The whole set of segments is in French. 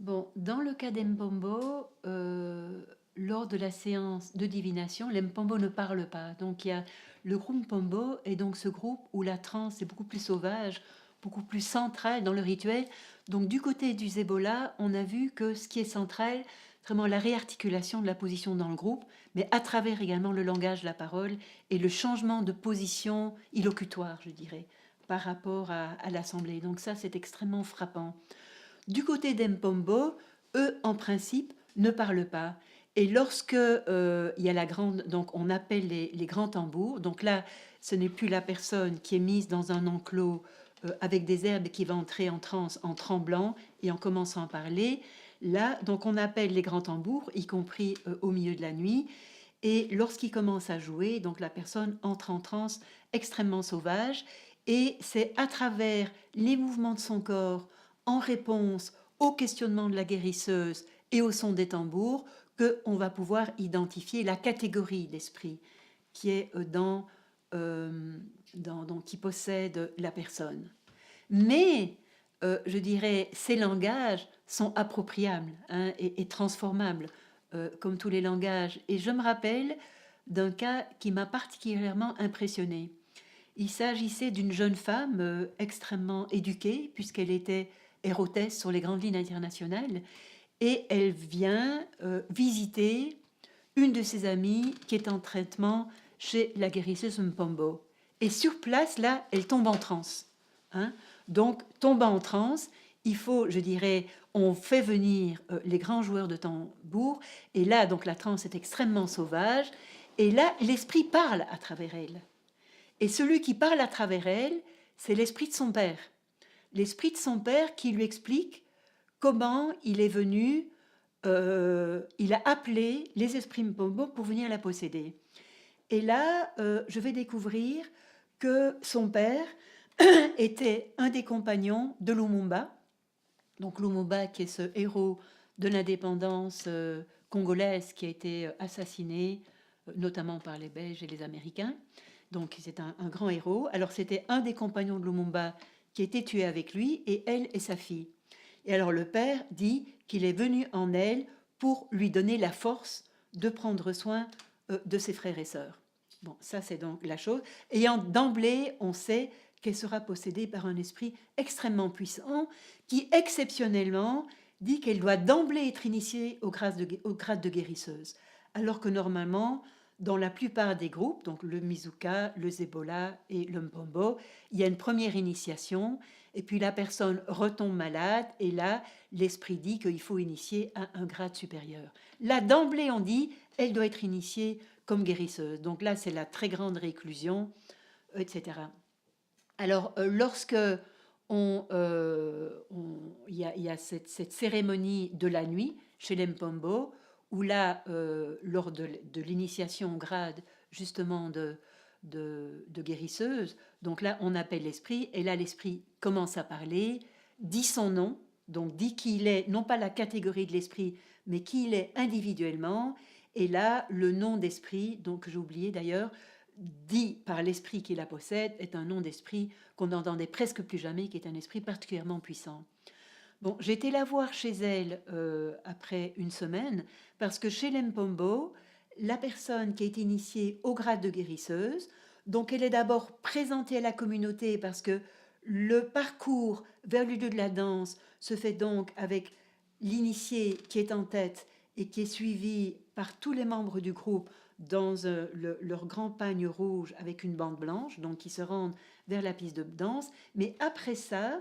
Bon, dans le cas d'Mpombo, lors de la séance de divination, l'Mpombo ne parle pas. Donc il y a le groupe Mpombo et donc ce groupe où la transe est beaucoup plus sauvage, beaucoup plus centrale dans le rituel. Donc du côté du Zebola, on a vu que ce qui est central, vraiment la réarticulation de la position dans le groupe, mais à travers également le langage, la parole et le changement de position illocutoire, je dirais, par rapport à l'assemblée. Donc ça, c'est extrêmement frappant. Du côté d'Mpombo, eux, en principe, ne parlent pas. Et lorsque il y a la grande, donc on appelle les grands tambours. Donc là, ce n'est plus la personne qui est mise dans un enclos avec des herbes qui va entrer en transe en tremblant et en commençant à parler. Là, donc on appelle les grands tambours, y compris au milieu de la nuit. Et lorsqu'il commence à jouer, donc la personne entre en transe extrêmement sauvage. Et c'est à travers les mouvements de son corps, en réponse au questionnement de la guérisseuse et au son des tambours, qu'on va pouvoir identifier la catégorie d'esprit qui est qui possède la personne. Mais, je dirais, ces langages sont appropriables, hein, et transformables, comme tous les langages. Et je me rappelle d'un cas qui m'a particulièrement impressionnée. Il s'agissait d'une jeune femme extrêmement éduquée, puisqu'elle était hérotesse sur les grandes lignes internationales, et elle vient visiter une de ses amies qui est en traitement chez la guérisseuse Mpombo. Et sur place, là, elle tombe en transe. Hein. Donc, tombant en transe, il faut, je dirais, on fait venir les grands joueurs de tambour, et là, donc, la transe est extrêmement sauvage, et là, l'esprit parle à travers elle. Et celui qui parle à travers elle, c'est l'esprit de son père. L'esprit de son père qui lui explique comment il est venu, il a appelé les esprits Mpombo pour venir la posséder. Et là, je vais découvrir que son père était un des compagnons de Lumumba. Donc Lumumba, qui est ce héros de l'indépendance congolaise qui a été assassiné, notamment par les Belges et les Américains. Donc c'est un grand héros. Alors c'était un des compagnons de Lumumba qui a été tué avec lui, et elle et sa fille. Et alors le père dit qu'il est venu en elle pour lui donner la force de prendre soin de ses frères et sœurs. Bon, ça c'est donc la chose. Et d'emblée, on sait qu'elle sera possédée par un esprit extrêmement puissant qui, exceptionnellement, dit qu'elle doit d'emblée être initiée au grade de guérisseuse. Alors que normalement, dans la plupart des groupes, donc le Mizuka, le Zebola et le Mpombo, il y a une première initiation, et puis la personne retombe malade, et là, l'esprit dit qu'il faut initier à un grade supérieur. Là, d'emblée, on dit, elle doit être initiée comme guérisseuse. Donc là, c'est la très grande réclusion, etc. Alors, lorsque y a cette cérémonie de la nuit chez les Mpombo, où là, lors de l'initiation au grade justement de guérisseuse, donc là, on appelle l'esprit, et là, l'esprit commence à parler, dit son nom, donc dit qui il est, non pas la catégorie de l'esprit, mais qui il est individuellement, et là, le nom d'esprit, donc j'ai oublié d'ailleurs, dit par l'esprit qui la possède, est un nom d'esprit qu'on n'entendait presque plus jamais, qui est un esprit particulièrement puissant. Bon, j'ai été la voir chez elle après une semaine, parce que chez l'Empombo, la personne qui est initiée au grade de guérisseuse, donc elle est d'abord présentée à la communauté, parce que le parcours vers le lieu de la danse se fait donc avec l'initié qui est en tête et qui est suivi par tous les membres du groupe dans leur grand pagne rouge avec une bande blanche, donc qui se rendent vers la piste de danse. Mais après ça,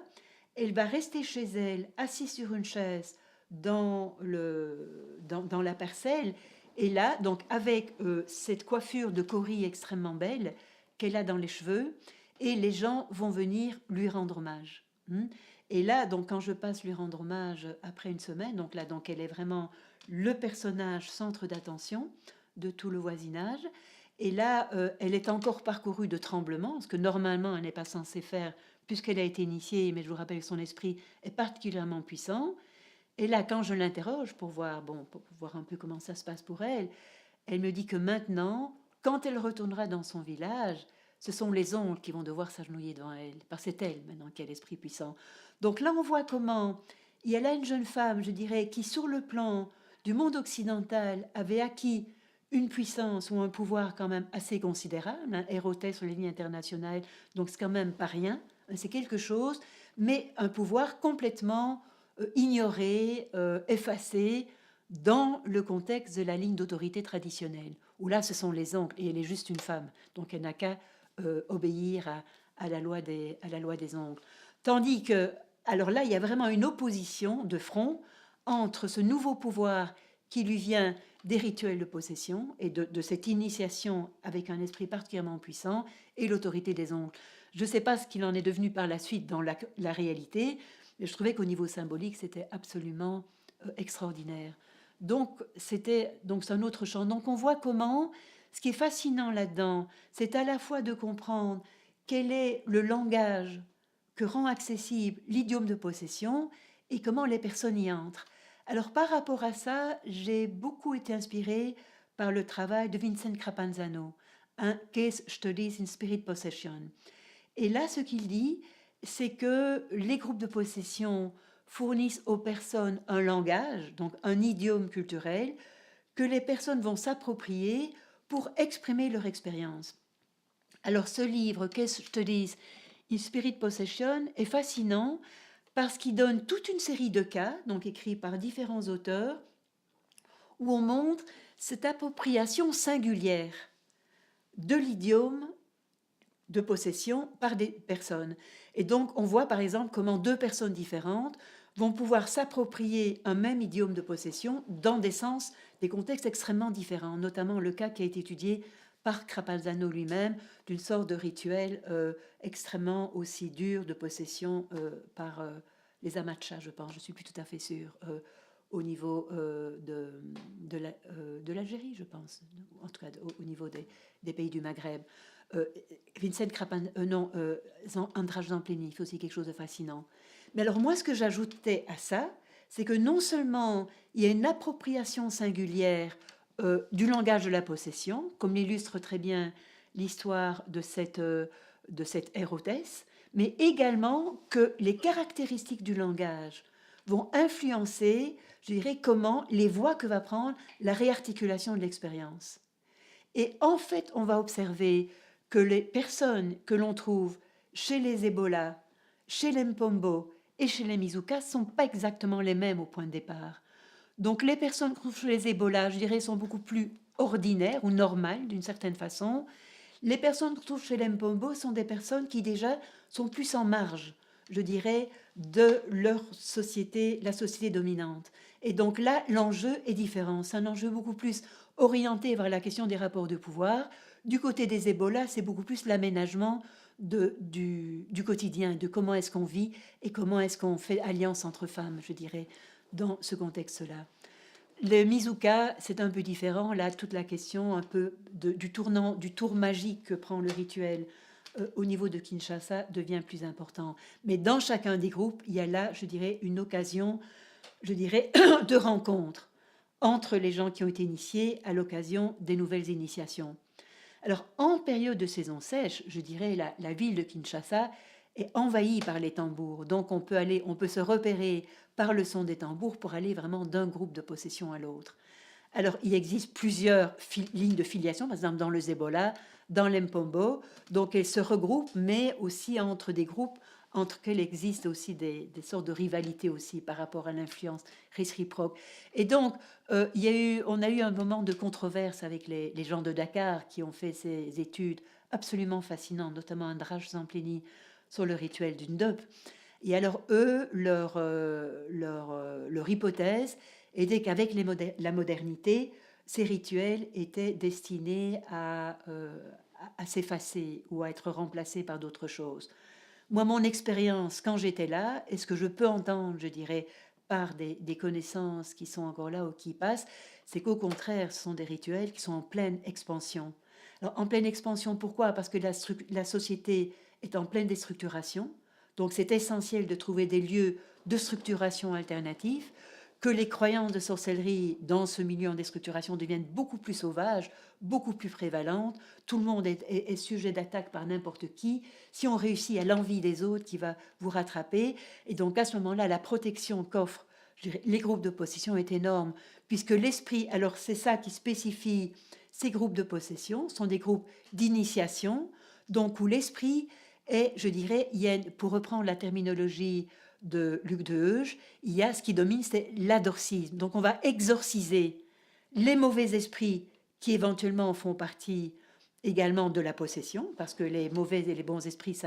elle va rester chez elle, assise sur une chaise dans la parcelle, et là, donc avec cette coiffure de Cory extrêmement belle qu'elle a dans les cheveux, et les gens vont venir lui rendre hommage. Et là, donc, quand je passe lui rendre hommage après une semaine, donc là, donc, elle est vraiment le personnage centre d'attention de tout le voisinage. Et là, elle est encore parcourue de tremblements, ce que normalement elle n'est pas censée faire puisqu'elle a été initiée, mais je vous rappelle que son esprit est particulièrement puissant. Et là, quand je l'interroge pour voir, bon, pour voir un peu comment ça se passe pour elle, elle me dit que maintenant, quand elle retournera dans son village, ce sont les oncles qui vont devoir s'agenouiller devant elle, parce que c'est elle maintenant qui a l'esprit puissant. Donc là, on voit comment il y a là une jeune femme, je dirais, qui sur le plan du monde occidental avait acquis une puissance ou un pouvoir quand même assez considérable, hein, Hérotès sur les lignes internationales, donc c'est quand même pas rien, hein, c'est quelque chose, mais un pouvoir complètement ignoré, effacé dans le contexte de la ligne d'autorité traditionnelle, où là ce sont les oncles, et elle est juste une femme, donc elle n'a qu'à obéir à la loi à la loi des oncles. Tandis que, alors là, il y a vraiment une opposition de front entre ce nouveau pouvoir qui lui vient des rituels de possession et de cette initiation avec un esprit particulièrement puissant et l'autorité des oncles. Je ne sais pas ce qu'il en est devenu par la suite dans la réalité, mais je trouvais qu'au niveau symbolique, c'était absolument extraordinaire. Donc, c'est un autre champ. Donc, on voit comment, ce qui est fascinant là-dedans, c'est à la fois de comprendre quel est le langage que rend accessible l'idiome de possession et comment les personnes y entrent. Alors, par rapport à ça, j'ai beaucoup été inspirée par le travail de Vincent Crapanzano, un Case Studies in Spirit Possession. Et là, ce qu'il dit, c'est que les groupes de possession fournissent aux personnes un langage, donc un idiome culturel, que les personnes vont s'approprier pour exprimer leur expérience. Alors ce livre, Case Studies in Spirit Possession, est fascinant parce qu'il donne toute une série de cas, donc écrits par différents auteurs, où on montre cette appropriation singulière de l'idiome de possession par des personnes. Et donc, on voit par exemple comment deux personnes différentes vont pouvoir s'approprier un même idiome de possession dans des sens, des contextes extrêmement différents, notamment le cas qui a été étudié par Crapanzano lui-même, d'une sorte de rituel extrêmement aussi dur de possession par les Amachas, je pense, je ne suis plus tout à fait sûre, au niveau de l'Algérie, je pense, en tout cas au niveau des pays du Maghreb. Vincent Crapan, András Zamplini fait aussi quelque chose de fascinant. Mais alors moi, ce que j'ajoutais à ça, c'est que non seulement il y a une appropriation singulière du langage de la possession, comme l'illustre très bien l'histoire de cette Hérotès, mais également que les caractéristiques du langage vont influencer, je dirais, comment les voies que va prendre la réarticulation de l'expérience. Et en fait, on va observer que les personnes que l'on trouve chez les Ebola, chez les Mpombo et chez les Mizuka ne sont pas exactement les mêmes au point de départ. Donc les personnes qu'on trouve chez les Ebola, je dirais, sont beaucoup plus ordinaires ou normales d'une certaine façon. Les personnes qu'on trouve chez les Mpombo sont des personnes qui déjà sont plus en marge, je dirais, de leur société, la société dominante. Et donc là, l'enjeu est différent. C'est un enjeu beaucoup plus orienté vers la question des rapports de pouvoir. Du côté des Ebola, c'est beaucoup plus l'aménagement du quotidien, de comment est-ce qu'on vit et comment est-ce qu'on fait alliance entre femmes, je dirais, dans ce contexte-là. Le Mizuka, c'est un peu différent. Là, toute la question un peu du tour magique que prend le rituel au niveau de Kinshasa devient plus important. Mais dans chacun des groupes, il y a là, je dirais, une occasion, je dirais, de rencontre entre les gens qui ont été initiés à l'occasion des nouvelles initiations. Alors, en période de saison sèche, je dirais, la ville de Kinshasa est envahie par les tambours. Donc, on peut se repérer par le son des tambours pour aller vraiment d'un groupe de possession à l'autre. Alors, il existe plusieurs lignes de filiation, par exemple dans le Zebola, dans l'Empombo. Donc, elles se regroupent, mais aussi entre des groupes entre lesquels existe aussi des sortes de rivalités aussi par rapport à l'influence réciproque. Et donc, on a eu un moment de controverse avec les gens de Dakar qui ont fait ces études absolument fascinantes, notamment András Zamplini sur le rituel d'une dope. Et alors, eux, leur hypothèse était qu'avec la modernité, ces rituels étaient destinés à s'effacer ou à être remplacés par d'autres choses. Moi, mon expérience, quand j'étais là, et ce que je peux entendre, je dirais, par des connaissances qui sont encore là ou qui passent, c'est qu'au contraire, ce sont des rituels qui sont en pleine expansion. Alors, en pleine expansion, pourquoi? Parce que la société est en pleine déstructuration. Donc, c'est essentiel de trouver des lieux de structuration alternatifs, que les croyances de sorcellerie dans ce milieu en déstructuration deviennent beaucoup plus sauvages, beaucoup plus prévalentes. Tout le monde est sujet d'attaque par n'importe qui. Si on réussit à l'envie des autres qui va vous rattraper. Et donc à ce moment-là, la protection qu'offrent les groupes de possession est énorme, puisque l'esprit, alors c'est ça qui spécifie ces groupes de possession, sont des groupes d'initiation, donc où l'esprit est, je dirais, pour reprendre la terminologie de Luc de Heuge, il y a ce qui domine, c'est l'adorcisme. Donc on va exorciser les mauvais esprits qui éventuellement font partie également de la possession, parce que les mauvais et les bons esprits,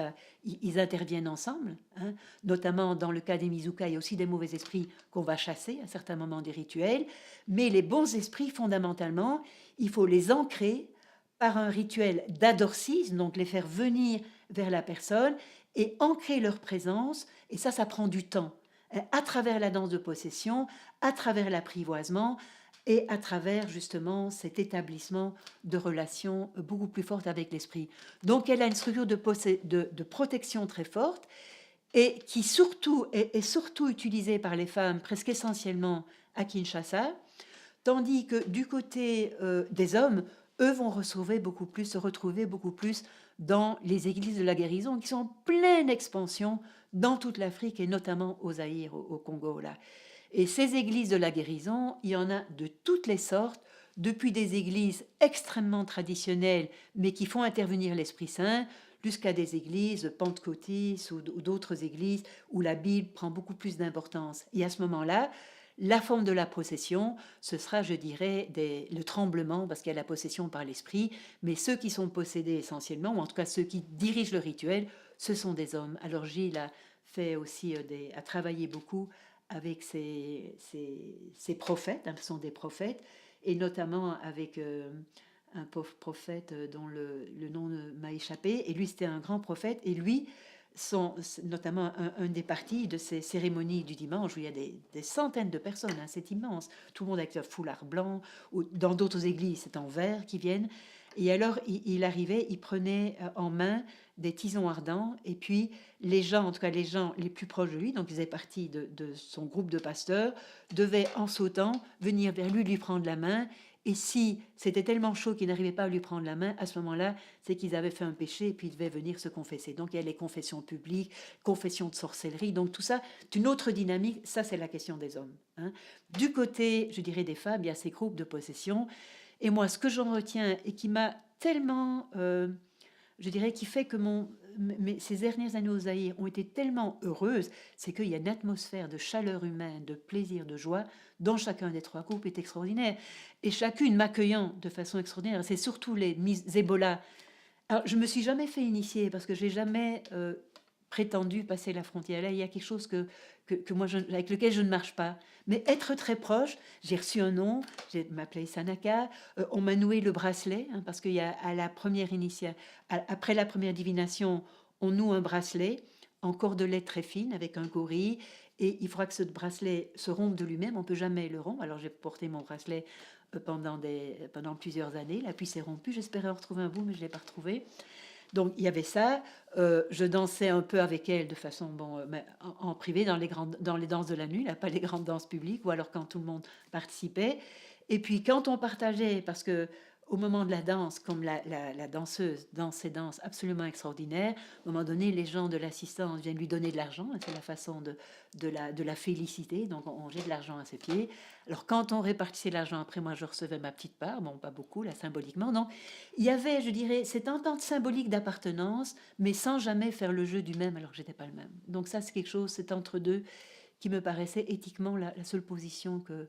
ils interviennent ensemble. Hein. Notamment dans le cas des Mizuka, il y a aussi des mauvais esprits qu'on va chasser à certains moments des rituels. Mais les bons esprits, fondamentalement, il faut les ancrer par un rituel d'adorcisme, donc les faire venir vers la personne et ancrer leur présence. Et ça prend du temps. À travers la danse de possession, à travers l'apprivoisement, et à travers justement cet établissement de relations beaucoup plus fortes avec l'esprit. Donc elle a une structure de protection très forte et qui surtout est surtout utilisée par les femmes presque essentiellement à Kinshasa, tandis que du côté des hommes, eux vont se retrouver beaucoup plus dans les églises de la guérison qui sont en pleine expansion dans toute l'Afrique et notamment au Zaïre, au Congo là. Et ces églises de la guérison, il y en a de toutes les sortes, depuis des églises extrêmement traditionnelles, mais qui font intervenir l'Esprit Saint, jusqu'à des églises pentecôtistes ou d'autres églises où la Bible prend beaucoup plus d'importance. Et à ce moment-là, la forme de la possession, ce sera, je dirais, le tremblement, parce qu'il y a la possession par l'esprit, mais ceux qui sont possédés essentiellement, ou en tout cas ceux qui dirigent le rituel, ce sont des hommes. Alors Gilles a fait aussi, a travaillé beaucoup avec ces prophètes, hein, ce sont des prophètes, et notamment avec un pauvre prophète dont le nom m'a échappé, et lui c'était un grand prophète, et lui, notamment un des parties de ces cérémonies du dimanche où il y a des centaines de personnes, hein, c'est immense, tout le monde avec un foulard blanc, ou dans d'autres églises c'est en vert qui viennent, et alors il arrivait, il prenait en main des tisons ardents, et puis les gens, en tout cas les gens les plus proches de lui, donc ils faisaient partie de son groupe de pasteurs, devaient en sautant venir vers lui prendre la main, et si c'était tellement chaud qu'ils n'arrivaient pas à lui prendre la main, à ce moment-là, c'est qu'ils avaient fait un péché et puis ils devaient venir se confesser. Donc il y a les confessions publiques, confessions de sorcellerie, donc tout ça, c'est une autre dynamique, ça c'est la question des hommes. Hein. Du côté, je dirais, des femmes, il y a ces groupes de possession, et moi ce que j'en retiens et qui m'a tellement... je dirais, qui fait que ces dernières années au Zaïre ont été tellement heureuses, c'est qu'il y a une atmosphère de chaleur humaine, de plaisir, de joie, dans chacun des trois groupes est extraordinaire. Et chacune m'accueillant de façon extraordinaire. C'est surtout les Ebola. Alors, je me suis jamais fait initier parce que j'ai jamais prétendu passer la frontière. Là, il y a quelque chose que moi, avec lequel je ne marche pas. Mais être très proche, j'ai reçu un nom, je m'appelais Sanaka, on m'a noué le bracelet, hein, parce qu'il y a à la première après la première divination, on noue un bracelet en cordelettes très fine avec un gorille, et il faudra que ce bracelet se rompe de lui-même, on ne peut jamais le rompre. Alors j'ai porté mon bracelet pendant plusieurs années, là, puis c'est rompu, j'espérais en retrouver un bout, mais je ne l'ai pas retrouvé. Donc il y avait ça. Je dansais un peu avec elle de façon mais en privé dans les danses de la nuit, là, pas les grandes danses publiques, ou alors quand tout le monde participait. Et puis quand on partageait, parce que au moment de la danse, comme la danseuse danse ses danses absolument extraordinaires, à un moment donné, les gens de l'assistance viennent lui donner de l'argent. C'est la façon de la féliciter. Donc on jette de l'argent à ses pieds. Alors quand on répartissait l'argent, après moi je recevais ma petite part, bon pas beaucoup là symboliquement, non. Il y avait, je dirais, cette entente symbolique d'appartenance, mais sans jamais faire le jeu du même alors que j'étais pas le même. Donc ça c'est quelque chose, c'est entre deux qui me paraissait éthiquement la seule position que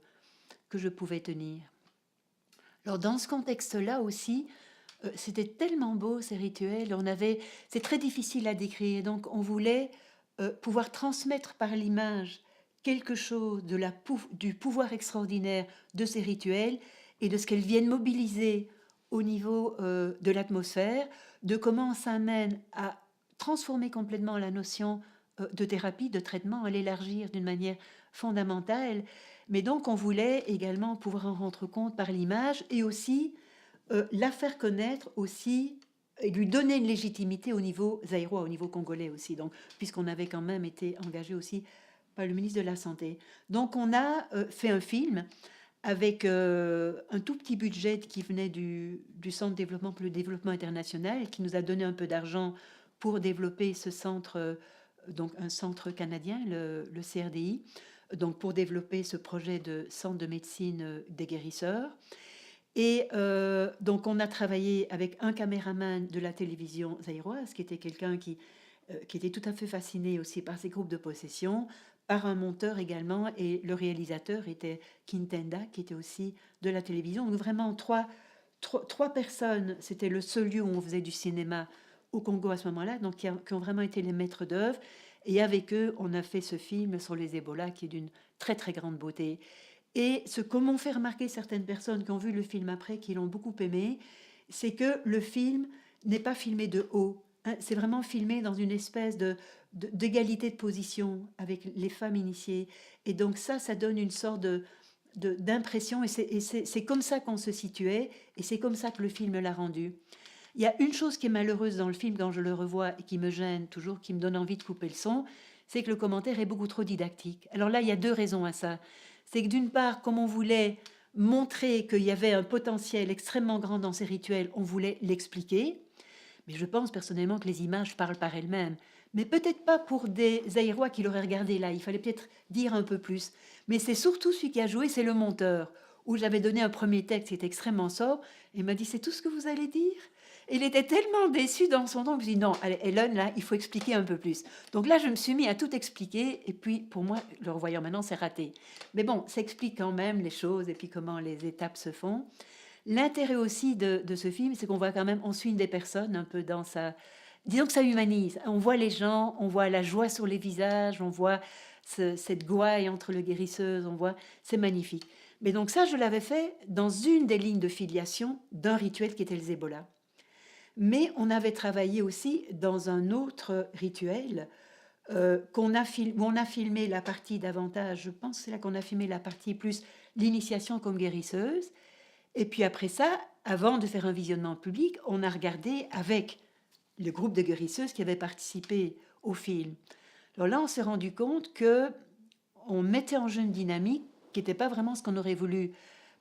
je pouvais tenir. Alors dans ce contexte-là aussi, c'était tellement beau ces rituels, c'est très difficile à décrire, donc on voulait pouvoir transmettre par l'image quelque chose du pouvoir extraordinaire de ces rituels et de ce qu'elles viennent mobiliser au niveau de l'atmosphère, de comment ça mène à transformer complètement la notion de thérapie, de traitement, à l'élargir d'une manière fondamentale. Mais donc on voulait également pouvoir en rendre compte par l'image et aussi la faire connaître aussi et lui donner une légitimité au niveau zaïrois, au niveau congolais aussi. Donc, puisqu'on avait quand même été engagé aussi par le ministre de la Santé. Donc on a fait un film avec un tout petit budget qui venait du Centre de développement pour le développement international, qui nous a donné un peu d'argent pour développer ce centre, donc un centre canadien, le CRDI, donc pour développer ce projet de centre de médecine des guérisseurs. Et donc on a travaillé avec un caméraman de la télévision zaïroise, qui était quelqu'un qui était tout à fait fasciné aussi par ces groupes de possession, par un monteur également, et le réalisateur était Kintenda, qui était aussi de la télévision. Donc vraiment trois personnes, c'était le seul lieu où on faisait du cinéma au Congo à ce moment-là, donc qui ont vraiment été les maîtres d'œuvre. Et avec eux, on a fait ce film sur les Ebola, qui est d'une très très grande beauté. Et ce que m'ont fait remarquer certaines personnes qui ont vu le film après, qui l'ont beaucoup aimé, c'est que le film n'est pas filmé de haut, hein. C'est vraiment filmé dans une espèce d'égalité de position avec les femmes initiées. Et donc ça donne une sorte d'impression, et c'est comme ça qu'on se situait, et c'est comme ça que le film l'a rendu. Il y a une chose qui est malheureuse dans le film quand je le revois et qui me gêne toujours, qui me donne envie de couper le son, c'est que le commentaire est beaucoup trop didactique. Alors là, il y a deux raisons à ça. C'est que d'une part, comme on voulait montrer qu'il y avait un potentiel extrêmement grand dans ces rituels, on voulait l'expliquer. Mais je pense personnellement que les images parlent par elles-mêmes. Mais peut-être pas pour des Zaïrois qui l'auraient regardé là. Il fallait peut-être dire un peu plus. Mais c'est surtout celui qui a joué, c'est le monteur. Où j'avais donné un premier texte qui était extrêmement sobre. Et il m'a dit, c'est tout ce que vous allez dire? Et il était tellement déçu dans son ton. Je me suis dit, non, allez, Hélène, là, il faut expliquer un peu plus. Donc là, je me suis mis à tout expliquer. Et puis, pour moi, le revoyant maintenant, c'est raté. Mais bon, ça explique quand même les choses et puis comment les étapes se font. L'intérêt aussi de ce film, c'est qu'on voit quand même, on suit une des personnes un peu dans sa... Disons que ça humanise. On voit les gens, on voit la joie sur les visages, on voit cette gouaille entre le guérisseuse, on voit... C'est magnifique. Mais donc ça, je l'avais fait dans une des lignes de filiation d'un rituel qui était le Zébola. Mais on avait travaillé aussi dans un autre rituel où on a filmé la partie davantage, je pense que c'est là qu'on a filmé la partie plus l'initiation comme guérisseuse. Et puis après ça, avant de faire un visionnement public, on a regardé avec le groupe de guérisseuses qui avait participé au film. Alors là, on s'est rendu compte que on mettait en jeu une dynamique qui n'était pas vraiment ce qu'on aurait voulu,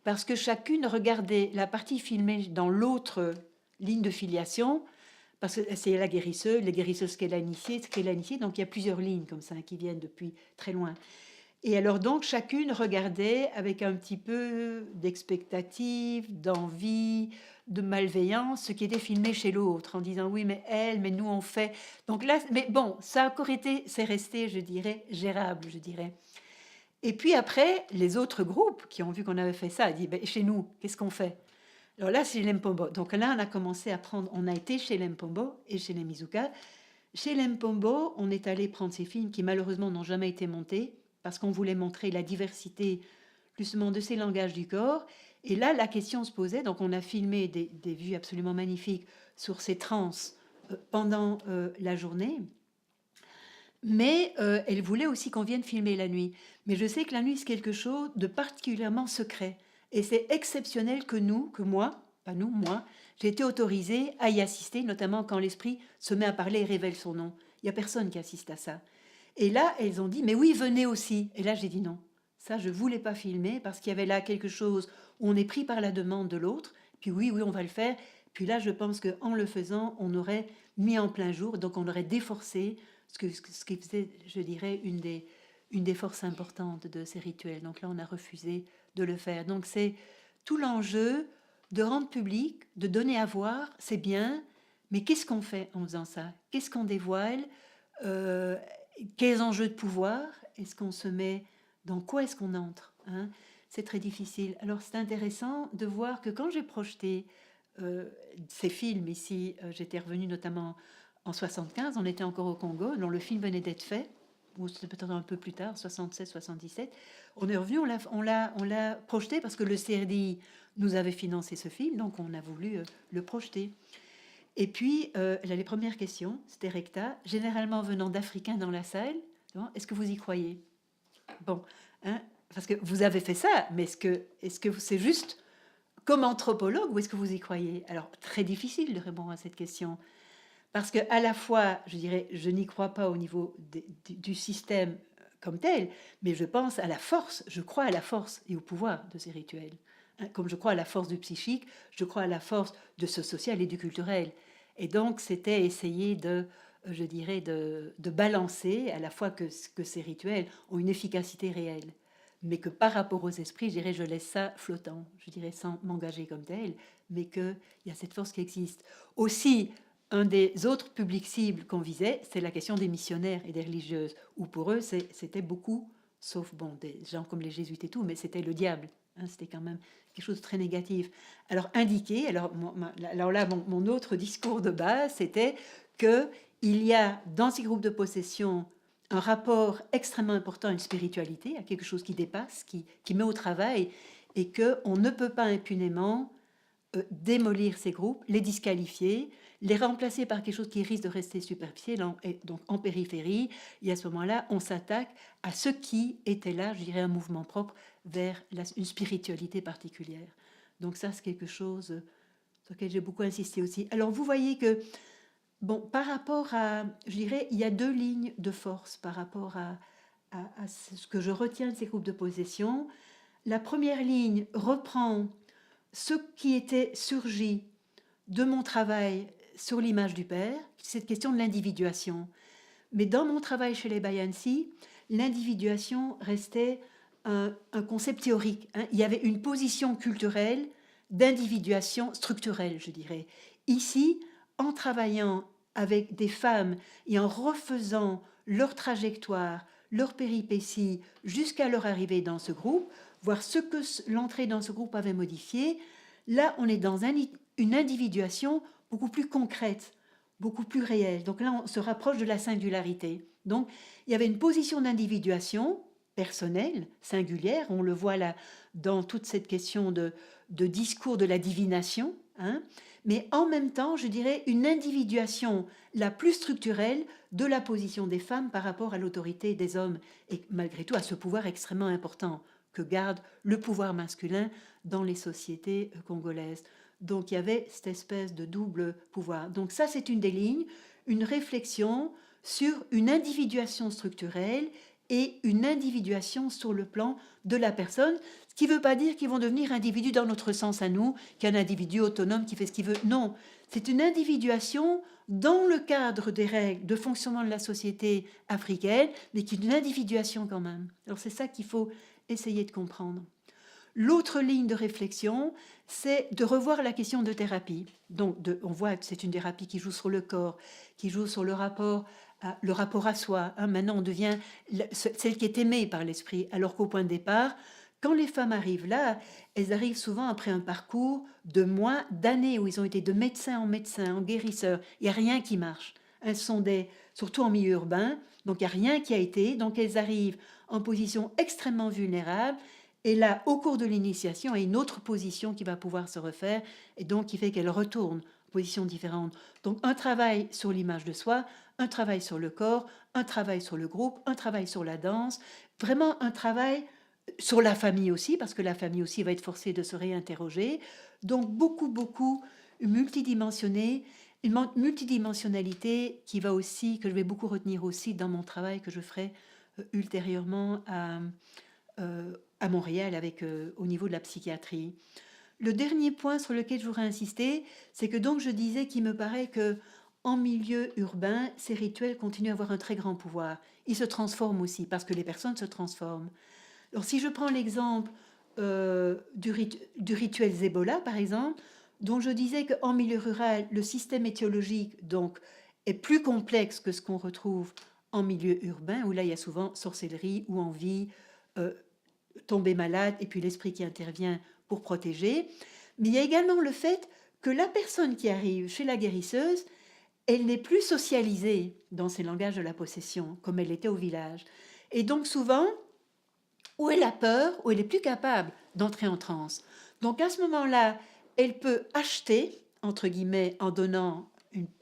parce que chacune regardait la partie filmée dans l'autre ligne de filiation, parce que c'est la guérisseuse, les guérisseuses qu'elle a initiées, ce qu'elle a initié, donc il y a plusieurs lignes comme ça qui viennent depuis très loin. Et alors donc chacune regardait avec un petit peu d'expectative, d'envie, de malveillance, ce qui était filmé chez l'autre, en disant oui mais elle, mais nous on fait. Donc là, mais bon, ça a encore été, c'est resté, je dirais, gérable, je dirais. Et puis après, les autres groupes qui ont vu qu'on avait fait ça, ont dit ben, chez nous, qu'est-ce qu'on fait? Alors là, c'est l'Empombo. Donc là, on a commencé à prendre, on a été chez l'Empombo et chez les Mizuka. Chez l'Empombo, on est allé prendre ces films qui malheureusement n'ont jamais été montés parce qu'on voulait montrer la diversité justement de ces langages du corps. Et là, la question se posait, donc on a filmé des vues absolument magnifiques sur ces trans pendant la journée. Mais elle voulait aussi qu'on vienne filmer la nuit. Mais je sais que la nuit, c'est quelque chose de particulièrement secret. Et c'est exceptionnel que nous, que moi, pas nous, moi, j'ai été autorisée à y assister, notamment quand l'esprit se met à parler et révèle son nom. Il n'y a personne qui assiste à ça. Et là, elles ont dit, mais oui, venez aussi. Et là, j'ai dit non. Ça, je ne voulais pas filmer parce qu'il y avait là quelque chose où on est pris par la demande de l'autre. Puis oui, on va le faire. Puis là, je pense qu'en le faisant, on aurait mis en plein jour, donc on aurait déforcé ce qui faisait, je dirais, une des forces importantes de ces rituels. Donc là, on a refusé de le faire. Donc c'est tout l'enjeu de rendre public, de donner à voir, c'est bien, mais qu'est-ce qu'on fait en faisant ça? Qu'est-ce qu'on dévoile? Quels enjeux de pouvoir? Est-ce qu'on se met... Dans quoi est-ce qu'on entre, hein? C'est très difficile. Alors c'est intéressant de voir que quand j'ai projeté ces films ici, j'étais revenue notamment en 75, on était encore au Congo, dont le film venait d'être fait, ou c'était peut-être un peu plus tard, 76, 77. On est revenu, on l'a projeté parce que le CRDI nous avait financé ce film, donc on a voulu le projeter. Et puis, les premières questions, c'était recta, généralement venant d'Africains dans la salle, est-ce que vous y croyez? Bon, hein, parce que vous avez fait ça, mais est-ce que c'est juste comme anthropologue ou est-ce que vous y croyez? Alors, très difficile de répondre à cette question. Parce que à la fois, je dirais, je n'y crois pas au niveau du système comme tel, mais je pense à la force, je crois à la force et au pouvoir de ces rituels. Hein, comme je crois à la force du psychique, je crois à la force de ce social et du culturel. Et donc, c'était essayer je dirais, de balancer à la fois que ces rituels ont une efficacité réelle, mais que par rapport aux esprits, je dirais, je laisse ça flottant, je dirais, sans m'engager comme tel, mais qu'il y a cette force qui existe. Aussi, un des autres publics cibles qu'on visait, c'est la question des missionnaires et des religieuses, où pour eux, c'était beaucoup, sauf bon, des gens comme les jésuites et tout, mais c'était le diable. Hein, c'était quand même quelque chose de très négatif. Alors, indiquer, alors là, mon autre discours de base, c'était qu'il y a dans ces groupes de possession un rapport extrêmement important à une spiritualité, à quelque chose qui dépasse, qui met au travail, et qu'on ne peut pas impunément démolir ces groupes, les disqualifier, les remplacer par quelque chose qui risque de rester superficiel, et donc en périphérie. Et à ce moment-là, on s'attaque à ce qui était là, je dirais, un mouvement propre vers une spiritualité particulière. Donc ça, c'est quelque chose sur lequel j'ai beaucoup insisté aussi. Alors vous voyez que, bon, par rapport à, je dirais, il y a deux lignes de force par rapport à ce que je retiens de ces groupes de possession. La première ligne reprend ce qui était surgi de mon travail sur l'image du Père, cette question de l'individuation. Mais dans mon travail chez les Bayansi, l'individuation restait un concept théorique. Hein. Il y avait une position culturelle d'individuation structurelle, je dirais. Ici, en travaillant avec des femmes et en refaisant leur trajectoire, leur péripéties jusqu'à leur arrivée dans ce groupe, voir ce que l'entrée dans ce groupe avait modifié, là, on est dans une individuation beaucoup plus concrète, beaucoup plus réelle. Donc là, on se rapproche de la singularité. Donc, il y avait une position d'individuation personnelle, singulière. On le voit là dans toute cette question de discours de la divination. Hein, mais en même temps, je dirais, une individuation la plus structurelle de la position des femmes par rapport à l'autorité des hommes et malgré tout à ce pouvoir extrêmement important que garde le pouvoir masculin dans les sociétés congolaises. Donc il y avait cette espèce de double pouvoir. Donc ça, c'est une des lignes, une réflexion sur une individuation structurelle et une individuation sur le plan de la personne, ce qui ne veut pas dire qu'ils vont devenir individus dans notre sens à nous, qu'un individu autonome qui fait ce qu'il veut. Non, c'est une individuation dans le cadre des règles de fonctionnement de la société africaine, mais qui est une individuation quand même. Alors c'est ça qu'il faut essayer de comprendre. L'autre ligne de réflexion, c'est de revoir la question de thérapie. Donc, on voit que c'est une thérapie qui joue sur le corps, qui joue sur le rapport à soi. Hein. Maintenant, on devient celle qui est aimée par l'esprit, alors qu'au point de départ, quand les femmes arrivent là, elles arrivent souvent après un parcours de mois, d'années, où ils ont été de médecin en médecin, en guérisseur. Il n'y a rien qui marche. Elles sont surtout en milieu urbain, donc il n'y a rien qui a été. Donc elles arrivent en position extrêmement vulnérable. Et là, au cours de l'initiation, il y a une autre position qui va pouvoir se refaire, et donc qui fait qu'elle retourne en position différente. Donc un travail sur l'image de soi, un travail sur le corps, un travail sur le groupe, un travail sur la danse, vraiment un travail sur la famille aussi, parce que la famille aussi va être forcée de se réinterroger. Donc beaucoup multidimensionné, une multidimensionnalité qui va aussi, que je vais beaucoup retenir aussi dans mon travail que je ferai ultérieurement à Montréal au niveau de la psychiatrie. Le dernier point sur lequel je voudrais insister, c'est que donc je disais qu'il me paraît que en milieu urbain, ces rituels continuent à avoir un très grand pouvoir. Ils se transforment aussi parce que les personnes se transforment. Alors si je prends l'exemple du rituel Zebola, par exemple, dont je disais qu'en milieu rural, le système étiologique donc, est plus complexe que ce qu'on retrouve en milieu urbain, où là il y a souvent sorcellerie ou envie, tomber malade, et puis l'esprit qui intervient pour protéger. Mais il y a également le fait que la personne qui arrive chez la guérisseuse, elle n'est plus socialisée dans ces langages de la possession, comme elle l'était au village. Et donc souvent, ou elle a peur, ou elle est plus capable d'entrer en transe. Donc à ce moment-là, elle peut acheter, entre guillemets, en donnant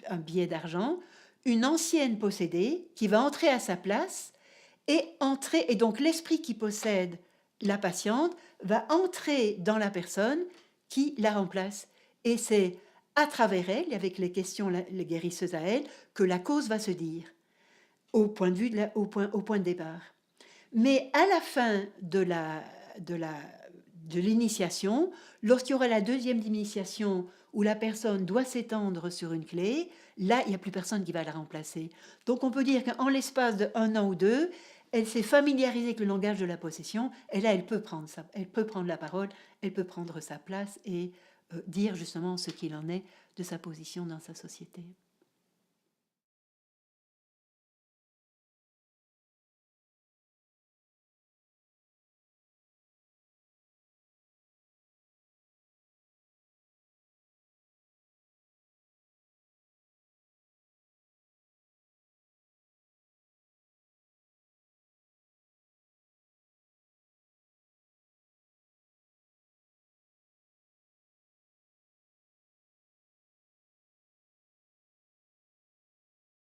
un billet d'argent, une ancienne possédée qui va entrer à sa place et donc l'esprit qui possède la patiente va entrer dans la personne qui la remplace. Et c'est à travers elle, avec les questions, les guérisseuses à elle, que la cause va se dire, au point de vue au point de départ. Mais à la fin de la, de l'initiation, lorsqu'il y aura la deuxième initiation où la personne doit s'étendre sur une clé, là, il n'y a plus personne qui va la remplacer. Donc on peut dire qu'en l'espace de 1 an ou 2, elle s'est familiarisée avec le langage de la possession, et là, elle peut prendre la parole, elle peut prendre sa place et dire justement ce qu'il en est de sa position dans sa société.